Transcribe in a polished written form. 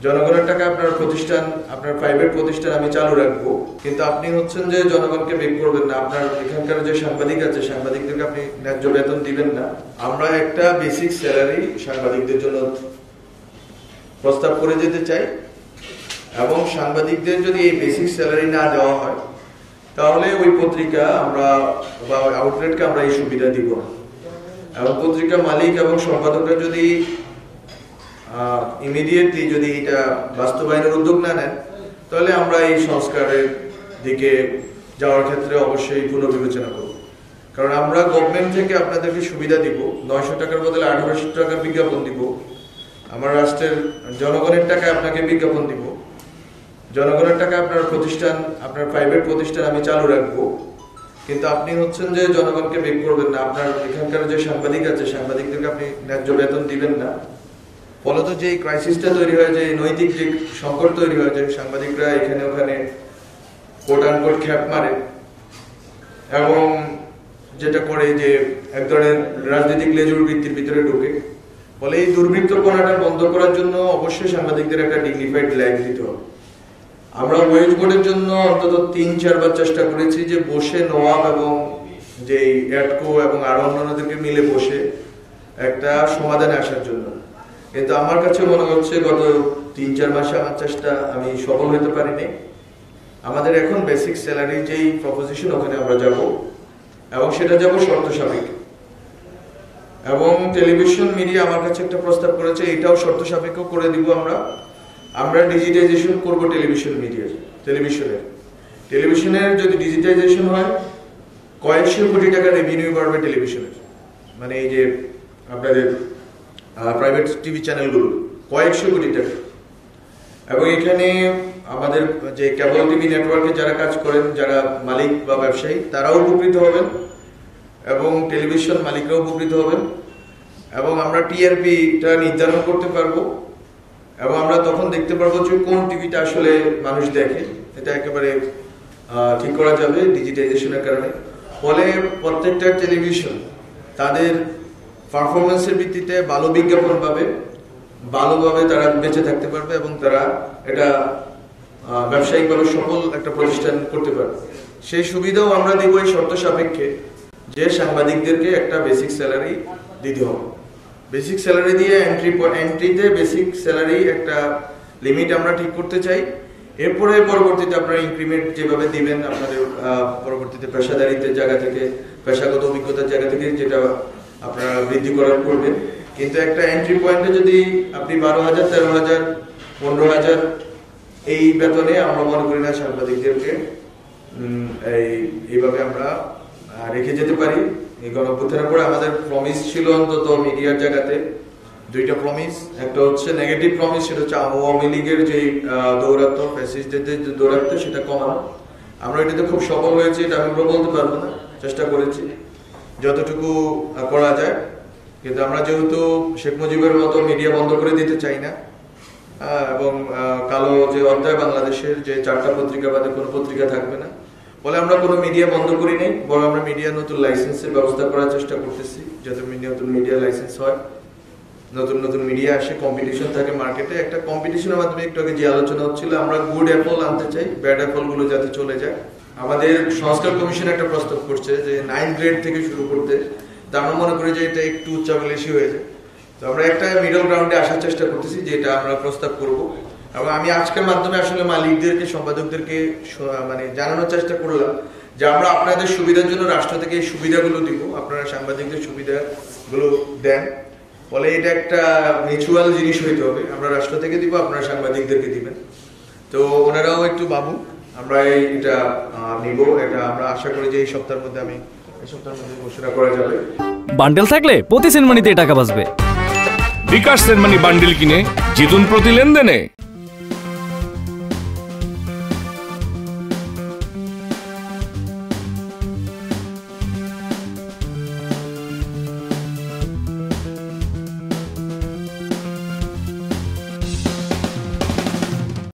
জনগণের টাকা আপনার প্রতিষ্ঠান, আপনার প্রাইভেট প্রতিষ্ঠান আমি চালু রাখবো, কিন্তু আপনি হচ্ছেন যে জনগণকে বেক করবেন না। আপনার এখানকার যে সাংবাদিক আছে, সাংবাদিকদেরকে আপনি ন্যায্য বেতন দিবেন না। আমরা একটা বেসিক স্যালারি সাংবাদিকদের জন্য প্রস্তাব করে যেতে চাই, এবং সাংবাদিকদের যদি এই বেসিক স্যালারি না দেওয়া হয় তাহলে ওই পত্রিকা আমরা বা আউটলেটকে আমরা এই সুবিধা দিব না। এবং পত্রিকা মালিক এবং সম্পাদকরা যদি ইমিডিয়েটলি যদি এটা বাস্তবায়নের উদ্যোগ না নেন তাহলে আমরা এই সংস্কারের দিকে যাওয়ার ক্ষেত্রে অবশ্যই পুনর্বিবেচনা করব। কারণ আমরা গভর্নমেন্ট থেকে আপনাদেরকে সুবিধা দিব, 900 টাকার বদলে 1800 টাকার বিজ্ঞাপন দিব। আমার রাষ্ট্রের জনগণের টাকা আপনাকে বিজ্ঞাপন দিব, জনগণের টাকা আপনার প্রতিষ্ঠান, আপনার প্রাইভেট প্রতিষ্ঠান আমি চালু রাখবো, কিন্তু আপনি হচ্ছেন যে জনগণকে বেক করবেন না। আপনার এখানকার যে সাংবাদিক আছে, সাংবাদিকদেরকে আপনি ন্যায্য বেতন দিবেন না। ফলত যে ক্রাইসিসটা তৈরি হয়, যে নৈতিক যে সংকট তৈরি হয়, যে সাংবাদিকরা এখানে ওখানে কোট আনকোট খ্যাপ মারে এবং যেটা করে যে এক ধরনের রাজনৈতিক লেজুর বৃত্তির ভিতরে ঢুকে, ফলে এই দুর্বৃত্তপনাটা বন্ধ করার জন্য অবশ্যই সাংবাদিকদের একটা ডিগনিফাইড লাইফ দিতে হবে। আমরা ওয়েজ বোর্ডের জন্য অন্তত 3-4 বার চেষ্টা করেছি যে বসে নওয়াব এবং যে অ্যাডকো এবং আরো অন্যান্যদেরকে মিলে বসে একটা সমাধানে আসার জন্য, কিন্তু আমার কাছে মনে হচ্ছে গত 3-4 মাসে আমার চেষ্টা আমি সফল হতে পারিনি। আমাদের এখন বেসিক স্যালারি যেই প্রপোজিশন, ওখানে আমরা যাব এবং সেটা যাব শর্ত সাপেক্ষে। এবং টেলিভিশন মিডিয়া আমার কাছে একটা প্রস্তাব করেছে, এটাও শর্ত সাপেক্ষ করে দিব। আমরা ডিজিটাইজেশন করব টেলিভিশন মিডিয়ার, টেলিভিশনের যদি ডিজিটাইজেশন হয় কয়েকশো কোটি টাকা রেভিনিউ বাড়বে টেলিভিশনের, মানে এই যে আপনাদের প্রাইভেট টিভি চ্যানেলগুলো কয়েকশো কোটি টাকা। এবং এখানে আমাদের যে কেবল টিভি নেটওয়ার্কে যারা কাজ করেন, যারা মালিক বা ব্যবসায়ী, তারাও উপকৃত হবেন এবং টেলিভিশন মালিকরাও উপকৃত হবেন। এবং আমরা টিআরপিটা নির্ধারণ করতে পারবো এবং আমরা তখন দেখতে পারবো যে কোন টিভিটা আসলে মানুষ দেখে, এটা একেবারে ঠিক করা যাবে ডিজিটাইজেশনের কারণে। ফলে প্রত্যেকটা টেলিভিশন তাদের পারফরমেন্সের ভিত্তিতে ভালো বিজ্ঞাপন পাবে, ভালোভাবে তারা বেঁচে থাকতে পারবে এবং তারা এটা ব্যবসায়িকভাবে সফল একটা প্রতিষ্ঠান করতে পারবে। সেই সুবিধাও আমরা দেব এই শর্ত সাপেক্ষে যে সাংবাদিকদেরকে একটা বেসিক স্যালারি দিতে হবে। বেসিক স্যালারি দিয়ে এন্ট্রিতে বেসিক স্যালারি একটা লিমিট আমরা ঠিক করতে চাই। এরপরে পরবর্তীতে আপনারা ইনক্রিমেন্ট যেভাবে দিবেন, আপনাদের পরবর্তীতে পেশাদারিত্বের জায়গা থেকে, পেশাগত অভিজ্ঞতার জায়গা থেকে যেটা আপনারা বৃদ্ধি করার করবেন। কিন্তু একটা এন্ট্রি পয়েন্টে যদি আপনি 12,000, 13,000, 15,000 এই বেতনে আমরা মনে করি না সাংবাদিকদেরকে এইভাবে আমরা রেখে যেতে পারি। এই গণঅভ্যুত্থানের পরে আমাদের প্রমিস ছিল অন্তত মিডিয়ার জায়গাতে 2টা প্রমিস। একটা হচ্ছে নেগেটিভ প্রমিস, সেটা হচ্ছে আওয়ামী লীগের যে দৌরাত্ম, ফ্যাসিস্টদের যে দৌরাত্ম, সেটা কমানো। আমরা এটাতে খুব সফল হয়েছি, এটা আমি বলতে পারবো না, চেষ্টা করেছি যতটুকু করা যায়। কিন্তু আমরা যেহেতু শেখ মুজিবের মতো মিডিয়া বন্ধ করে দিতে চাই না, এবং কালো যে অধ্যায় বাংলাদেশের, যে 4টা পত্রিকা বাদে কোনো পত্রিকা থাকবে না, বলে আমরা কোনো মিডিয়া বন্ধ করি নাই, বরং আমরা মিডিয়া নতুন লাইসেন্সের ব্যবস্থা করার চেষ্টা করতেছি, যাতে নতুন মিডিয়া লাইসেন্স হয়, নতুন নতুন মিডিয়া আসে, কম্পিটিশন থাকে মার্কেটে। একটা কম্পিটিশনের মাধ্যমে একটু আগে যে আলোচনা হচ্ছিল, আমরা গুড অ্যাপল আনতে চাই, ব্যাড অ্যাপল গুলো যাতে চলে যায়। আমাদের সংস্কার কমিশন একটা প্রস্তাব করছে যে 9 গ্রেড থেকে শুরু করতে, তা আমরা মনে করি যে এটা একটু উচ্চাভিলাষী হয়ে যায়। তো আমরা একটা মিডল গ্রাউন্ডে আসার চেষ্টা করতেছি, যেটা আমরা প্রস্তাব করব। এবং আমি আজকের মাধ্যমে আসলে মালিকদেরকে, সম্পাদকদেরকে মানে জানানোর চেষ্টা করলাম যে আমরা আপনাদের সুবিধার জন্য রাষ্ট্র থেকে এই সুবিধাগুলো দিব, আপনারা সাংবাদিকদের সুবিধাগুলো দেন। ফলে এটা একটা মিউচুয়াল জিনিস হইতে হবে, আমরা রাষ্ট্র থেকে দিব, আপনারা সাংবাদিকদেরকে দিবেন। তো ওনারাও একটু ভাবুক, আমরা এটা নিব। এটা আমরা আশা করি যে এই সপ্তাহের মধ্যে ঘোষণা করা যাবে। বান্ডেল থাকলে প্রতি সেনমানিতে টাকা বাঁচবে। বিকাশ সেনমানি বান্ডেল কিনে জিতুন প্রতি লেনদেনে।